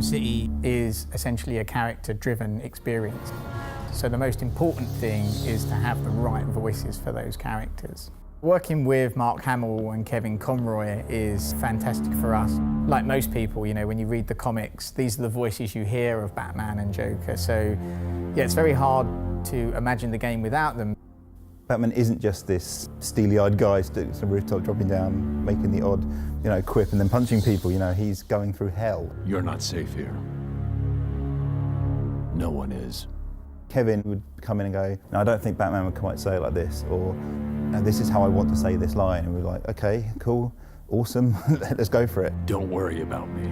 Arkham City is essentially a character-driven experience. So the most important thing is to have the right voices for those characters. Working with Mark Hamill and Kevin Conroy is fantastic for us. Like most people, you know, when you read the comics, these are the voices you hear of Batman and Joker. So yeah, it's very hard to imagine the game without them. Batman isn't just this steely-eyed guy sitting on the rooftop, dropping down, making the odd, quip and then punching people. He's going through hell. You're not safe here. No one is. Kevin would come in and go, "No, I don't think Batman would quite say it like this," or "No, this is how I want to say this line." And we're like, "Okay, cool, awesome, let's go for it." Don't worry about me.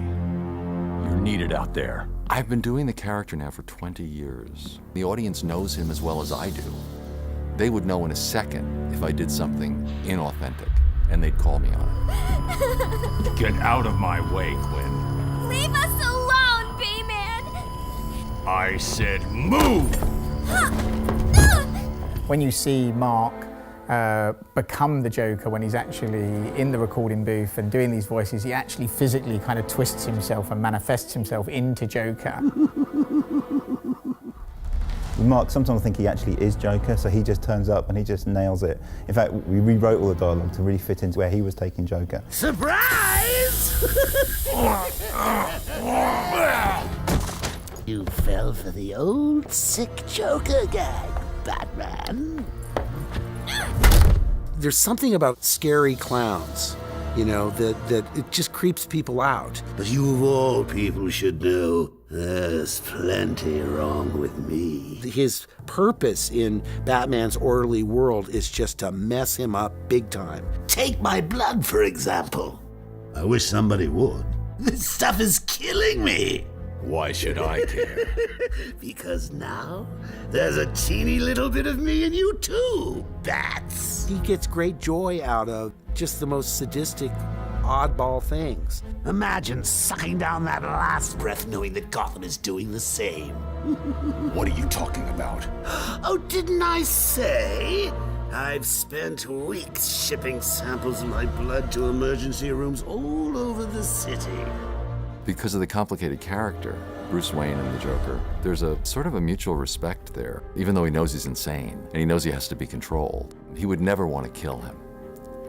You're needed out there. I've been doing the character now for 20 years. The audience knows him as well as I do. They would know in a second if I did something inauthentic, and they'd call me on it. Get out of my way, Quinn. Leave us alone, B-Man! I said move! When you see Mark become the Joker when he's actually in the recording booth and doing these voices, he actually physically kind of twists himself and manifests himself into Joker. Mark, sometimes I think he actually is Joker, so he just turns up and he just nails it. In fact, we rewrote all the dialogue to really fit into where he was taking Joker. Surprise! You fell for the old sick Joker gag, Batman. There's something about scary clowns, that it just creeps people out. But you of all people should know there's plenty wrong with me. His purpose in Batman's orderly world is just to mess him up big time. Take my blood, for example. I wish somebody would. This stuff is killing me. Why should I care? Because now there's a teeny little bit of me in you too, Bats. He gets great joy out of just the most sadistic, oddball things. Imagine sucking down that last breath knowing that Gotham is doing the same. What are you talking about? Oh, didn't I say? I've spent weeks shipping samples of my blood to emergency rooms all over the city. Because of the complicated character, Bruce Wayne and the Joker, there's a sort of a mutual respect there, even though he knows he's insane and he knows he has to be controlled. He would never want to kill him,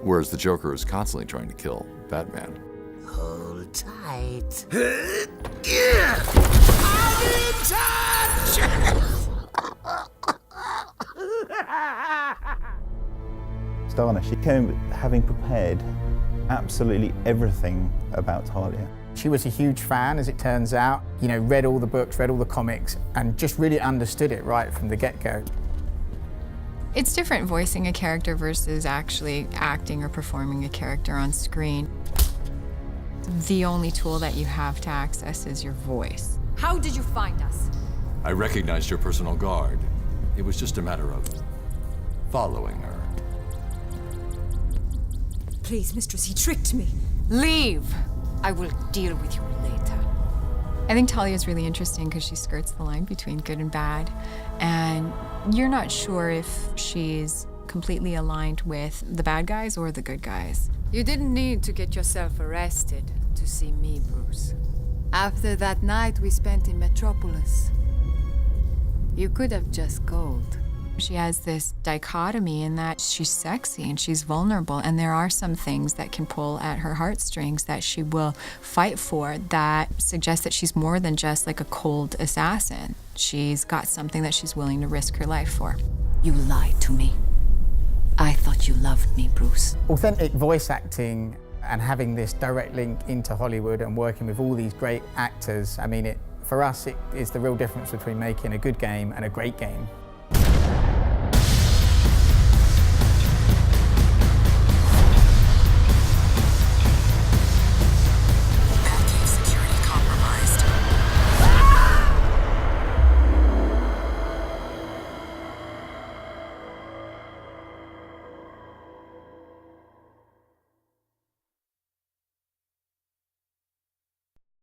whereas the Joker is constantly trying to kill Batman. Hold tight. I'm in touch! Stana, she came having prepared absolutely everything about Talia. She was a huge fan, as it turns out. Read all the books, read all the comics, and just really understood it right from the get-go. It's different voicing a character versus actually acting or performing a character on screen. The only tool that you have to access is your voice. How did you find us? I recognized your personal guard. It was just a matter of following her. Please, mistress, he tricked me. Leave! I will deal with you later. I think Talia is really interesting because she skirts the line between good and bad, and you're not sure if she's completely aligned with the bad guys or the good guys. You didn't need to get yourself arrested to see me, Bruce. After that night we spent in Metropolis, you could have just called. She has this dichotomy in that she's sexy and she's vulnerable, and there are some things that can pull at her heartstrings that she will fight for that suggest that she's more than just like a cold assassin. She's got something that she's willing to risk her life for. You lied to me. I thought you loved me, Bruce. Authentic voice acting and having this direct link into Hollywood and working with all these great actors, for us, it is the real difference between making a good game and a great game.